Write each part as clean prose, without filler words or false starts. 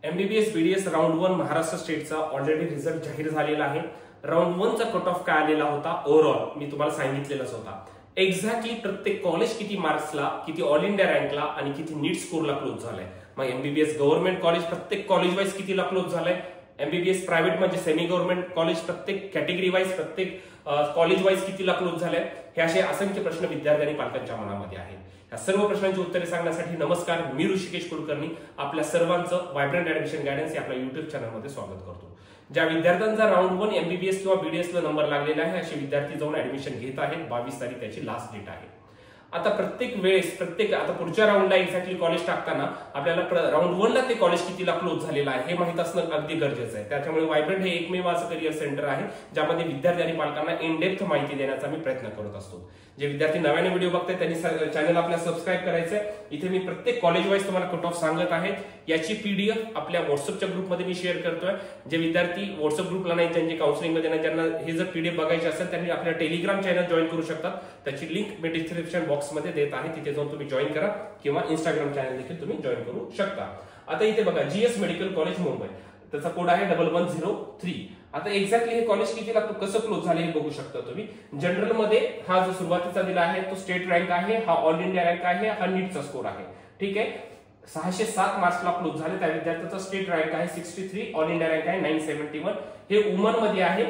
MBBS BDS round 1 Maharashtra स्टेटचा already result जाहीर झालेला आहे। राऊंड 1 चा कट ऑफ काय आलेला होता ओव्हरऑल मी तुम्हाला सांगितलेलाच होता। एक्झॅक्टली प्रत्येक कॉलेज किती मार्क्सला, किती ऑल इंडिया रँकला आणि किती नीट स्कोरला क्लोज झालाय। मग एमबीबीएस गव्हर्नमेंट कॉलेज प्रत्येक कॉलेज वाईज कितीला क्लोज झालाय, एमबीबीएस प्रायव्हेट म्हणजे सेमी गव्हर्नमेंट कॉलेज प्रत्येक कॅटेगरी वाईज प्रत्येक कॉलेज वाईज कितीला क्लोज झालाय, हे असे असंख्य प्रश्न विद्यार्थी आणि पालकांच्या मनामध्ये आहेत। या सर्व प्रश्नांची उत्तरे सांगण्यासाठी नमस्कार, मी ऋषिकेश कुलकर्णी आपल्या सर्वांचं व्हायब्रंट ऍडमिशन गायडन्स या आपल्या युट्यूब चॅनलमध्ये स्वागत करतो। ज्या विद्यार्थ्यांचा राऊंड 1 एमबीबीएस किंवा बीडीएस ला नंबर लागलेला आहे असे विद्यार्थी जाऊन ऍडमिशन घेत आहेत। 22 तारीख त्याची लास्ट डेट आहे। आता प्रत्येक वेळेस आता पुढच्या राऊंडला एक्झॅक्टली कॉलेज टाकताना आपल्याला राऊंड 1 ला ते कॉलेज कितीला क्लोज झालेलं आहे हे माहित असणं अगदी गरजेचं आहे। त्याच्यामुळे व्हायब्रंट हे एकमेव असं करिअर सेंटर आहे ज्यामध्ये विद्यार्थी आणि पालकांना इन डेप्थ माहिती देण्याचा मी प्रयत्न करत असतो। जे विद्यार्थी नव्याने व्हिडिओ बघतायत त्यांनी चॅनल आपल्या सबस्क्राईब करायचंय। इथे मी प्रत्येक कॉलेज वाईज तुम्हाला कट ऑफ सांगत आहे। याची पीडीएफ आपल्या व्हॉट्सअपच्या ग्रुपमध्ये मी शेअर करतोय। जे विद्यार्थी व्हॉट्सअप ग्रुपला नाही, ज्यांची काउन्सिलिंग मध्ये नाही, ज्यांना हे जर पीडीएफ बघायची असेल त्यांनी आपल्या टेलिग्राम चॅनल जॉईन करू शकतात। त्याची लिंक मी डिस्क्रिप्शन बॉक्समध्ये देत आहे, तिथे जाऊन तुम्ही जॉईन करा किंवा इंस्टाग्राम चॅनल देखील तुम्ही जॉईन करू शकता। आता इथे बघा जीएस मेडिकल कॉलेज मुंबई, त्याचा कोड आहे 1103। आता एक्झॅक्टली हे कॉलेज कितीला कसं क्लोज झाले हे बघू शकता तुम्ही। जनरल मध्ये हा जो सुरुवातीचा दिला आहे तो स्टेट रँक आहे, हा ऑल इंडिया रँक आहे, हा नीटचा स्कोर आहे। ठीक आहे, 607 मार्क्सला क्लोज झाले। त्या विद्यार्थ्याचा स्टेट रँक आहे 63, ऑल इंडिया रँक आहे 971। हे वुमन मध्ये आहे,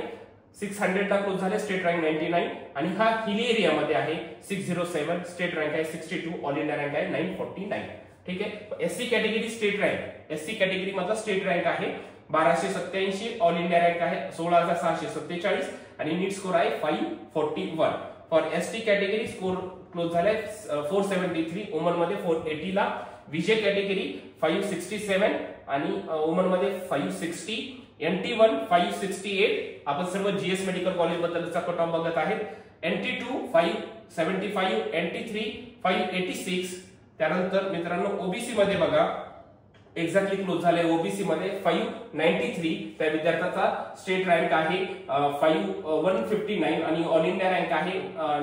600 ला क्लोज झाले, स्टेट रँक 99। आणि हा हिली एरिया मध्ये आहे 607, स्टेट रँक आहे 62, ऑल इंडिया रँक आहे 949। ठीक आहे, SC category state rank, SC category मधला स्टेट रँक आहे 1287, ऑल इंडिया रँक आहे 16647 आणि नीट स्कोर आहे 541। For ST category score close झालाय 473, वुमन मध्ये 480 ला, विजय कॅटेगरी 567 आणि वुमन मध्ये 560, NT1 568। आपण सर्व जीएस मेडिकल कॉलेज बद्दलचा कट ऑफ बघत आहेत। NT2 575, NT3 586। त्यानंतर मित्रांनो ओबीसी मध्ये बघा एक्झॅक्टली क्लोज झाले, ओबीसी मध्ये 593। त्या विद्यार्थ्याचा स्टेट रँक आहे 159 आणि ऑल इंडिया रँक आहे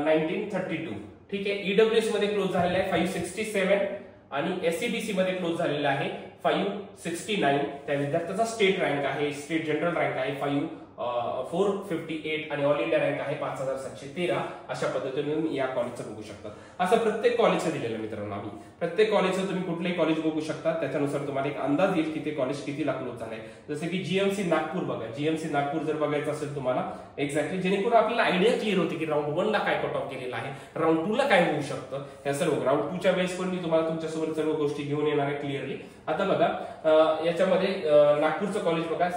1932। ठीक आहे, ईडब्ल्यूएस मध्ये क्लोज झालेला आहे 567 आणि एससीबीसी मध्ये क्लोज झालेला आहे 569। त्या विद्यार्थ्याचा स्टेट रँक आहे, स्टेट जनरल रँक आहे 458 आणि ऑल इंडिया रँक आहे 5713। अशा पद्धतीने या कॉलेजचं बघू शकता। असं प्रत्येक कॉलेजचं दिलेलं मित्रांनो आम्ही, प्रत्येक कॉलेजचं तुम्ही कुठलेही कॉलेज बघू शकता, त्याच्यानुसार तुम्हाला एक अंदाज येईल की ते कॉलेज कितीला क्लोज झालंय। जसं की जीएमसी नागपूर बघा, जीएमसी नागपूर जर बघायचं असेल तुम्हाला एक्झॅक्टली, जेणेकरून आपल्याला आयडिया क्लिअर होते की राऊंड 1 ला काय कट ऑफ केलेला आहे, राऊंड 2 ला काय होऊ शकतं। या सर्व राऊंड 2 च्या वेळेस पण मी तुम्हाला तुमच्यासोबत सर्व गोष्टी घेऊन येणार आहे क्लिअरली। आता बघा याच्यामध्ये नागपूरचं कॉलेज बघा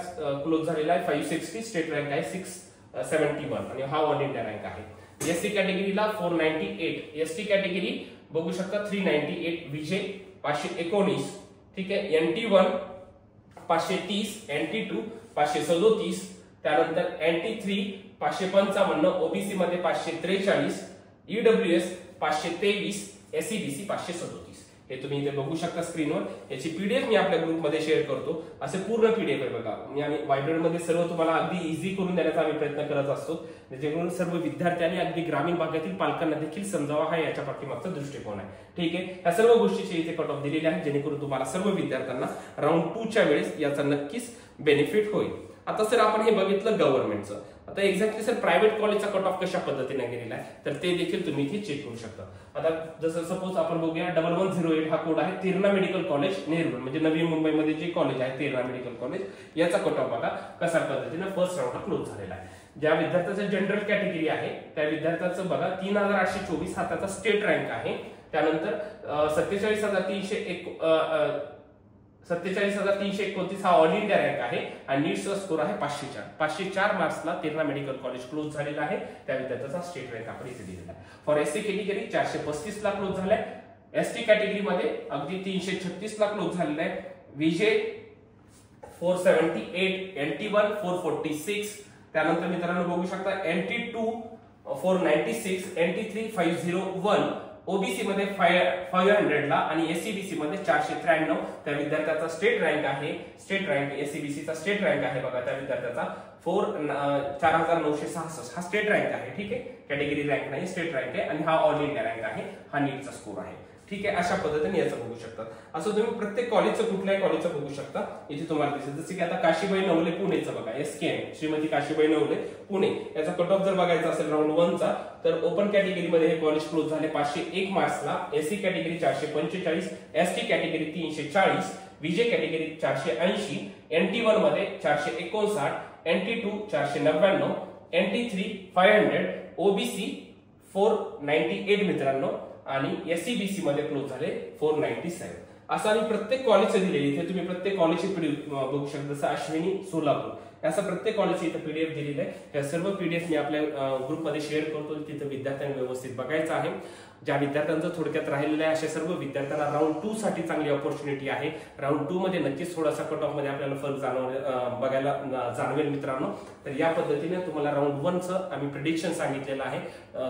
क्लोज झालेला आहे 560, स्टेट रँक आहे 671 आणि हा ऑल इंडिया रँक आहे। एससी कॅटेगरीला 498, एसटी कॅटेगरी बघू शकता 398, विजय 519। ठीक आहे, NT1 530, NT2 537, त्यानंतर NT3 555, ओबीसी मध्ये 543, ईडब्ल्यूएस 523, एससीबीसी 537। हे तुम्ही इथे बघू शकता स्क्रीनवर। याची पीडीएफ मी आपल्या ग्रुपमध्ये शेअर करतो। असे पूर्ण पीडीएफ आहे बघा, मी आणि व्हायब्रंट मध्ये सर्व तुम्हाला अगदी इझी करून देण्याचा आम्ही प्रयत्न करत असतो, जेणेकरून सर्व विद्यार्थ्यांनी अगदी ग्रामीण भागातील पालकांना देखील समजावा, हा याच्या पाठीमागचा दृष्टिकोन आहे। ठीक आहे, या सर्व गोष्टीचे इथे कट ऑफ दिलेले आहे जेणेकरून तुम्हाला सर्व विद्यार्थ्यांना राऊंड 2 च्या वेळेस याचा नक्कीच बेनिफिट होईल। आता सर आपण हे बघितलं गव्हर्नमेंटचं, आता एक्झॅक्टली सर प्रायव्हेट कॉलेजचा कट ऑफ कशा पद्धतीने गेलेला आहे तर ते देखील तुम्ही इथे चेक करू शकता। आता जसं सपोज आपण बघूया 1108 हा कोड आहे, तेरणा मेडिकल कॉलेज नेहरू म्हणजे नवी मुंबईमध्ये जे कॉलेज आहे तेरणा मेडिकल कॉलेज, याचा कट ऑफ बघा कशा पद्धतीने फर्स्ट राऊंडला क्लोज झालेला आहे। ज्या विद्यार्थ्याचं जनरल कॅटेगरी आहे त्या विद्यार्थ्याचं बघा 3824 हा त्याचा स्टेट रँक आहे। त्यानंतर 47,329 हा ऑल इंडिया रँक आहे आणि नीटचा स्कोर आहे 504। 504 मार्क्सला तेरणा मेडिकल कॉलेज क्लोज झालेला आहे। त्या विद्यार्थ्याचा स्टेट रँक आपण इथे दिलेला आहे। फॉर एससी कॅटेगरी 435 ला क्लोज झालाय, एसटी कॅटेगरी मध्ये अगदी 336 ला क्लोज झालेला आहे, विजय 478, NT1 446। त्यानंतर मित्रांनो बघू शकता NT2 496, NT3 501, ओबीसी मध्ये 500 ला आणि एससीबीसी मध्ये 493। त्या विद्यार्थ्याचा स्टेट रँक आहे, स्टेट रँक एससीबीसीचा स्टेट रँक आहे बघा त्या विद्यार्थ्याचा 4966 हा स्टेट रँक आहे। ठीक आहे, कॅटेगरी रँक नाही, स्टेट रँक आहे आणि हा ऑल इंडिया रँक आहे, हा नीटचा स्कोर आहे। ठीक आहे, अशा पद्धतीने याचं बघू शकता. असं तुम्ही प्रत्येक कॉलेजचं कुठल्याही कॉलेजचं बघू शकता. इथे तुम्हाला दिसेल जसं की आता काशीबाई नवले पुणेचं बघा, SKM श्रीमती काशीबाई नवले पुणे, याचा कट ऑफ जर बघायचा असेल राऊंड 1 चा, तर ओपन कॅटेगरीमध्ये हे कॉलेज क्लोज झाले 501 मार्क्सला, SC category 445, ST category 340, VJ category 480, NT1 मध्ये 459, NT2 499, NT3 500, OBC 498 मित्रांनो, आणि SCBC मध्ये क्लोज झाले 497. असं आम्ही प्रत्येक कॉलेजचे दिलेले, इथे तुम्ही प्रत्येक कॉलेजची पीडीएफ बघू शकता. जसं अश्विनी सोलापूर असं प्रत्येक कॉलेजची इथे पीडीएफ दिलेलं आहे. या सर्व पीडीएफ मी आपल्या ग्रुपमध्ये शेअर करतो, तिथे विद्यार्थ्यांनी व्यवस्थित बघायचं आहे. ज्या विद्यार्थ्यांचं थोडक्यात राहिलेलं आहे अशा सर्व विद्यार्थ्यांना राऊंड 2 साठी चांगली ऑपॉर्च्युनिटी आहे. राऊंड 2 मध्ये नक्कीच थोडासा कट ऑफ मध्ये आपल्याला फरक बघायला जाणवेल मित्रांनो. तर या पद्धतीने तुम्हाला राऊंड 1 चं आम्ही प्रिडिक्शन सांगितलेलं आहे,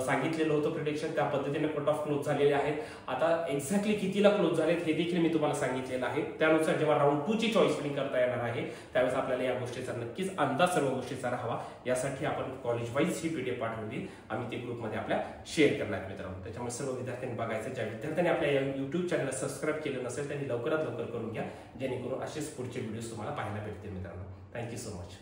सांगितलेलं होतं प्रिडिक्शन, त्या पद्धतीने कट ऑफ क्लोज झालेले आहेत. आता एक्झॅक्टली कितीला क्लोज झालेत हे देखील मी तुम्हाला सांगितलेलं आहे. त्यानुसार जेव्हा राऊंड 2 ची चॉईस फिलिंग करता येणार आहे त्यावेळेस आपल्याला या गोष्टीचा नक्कीच अंदाज सर्व गोष्टीचा राहावा, यासाठी आपण कॉलेज वाईज ही पीडीएफ पाठवली, आम्ही ती ग्रुपमध्ये आपल्या शेअर करणार मित्रांनो. त्याच्यामुळे सर्व विद्यार्थ्यांनी बघायचं. ज्या विद्यार्थ्यांनी आपल्या YouTube चॅनलला सबस्क्राईब केलं नसेल त्यांनी लवकरात लवकर करून घ्या, जेणेकरून असेच पुढचे व्हिडिओ तुम्हाला पाहायला भेटतील मित्रांनो. Thank you so much.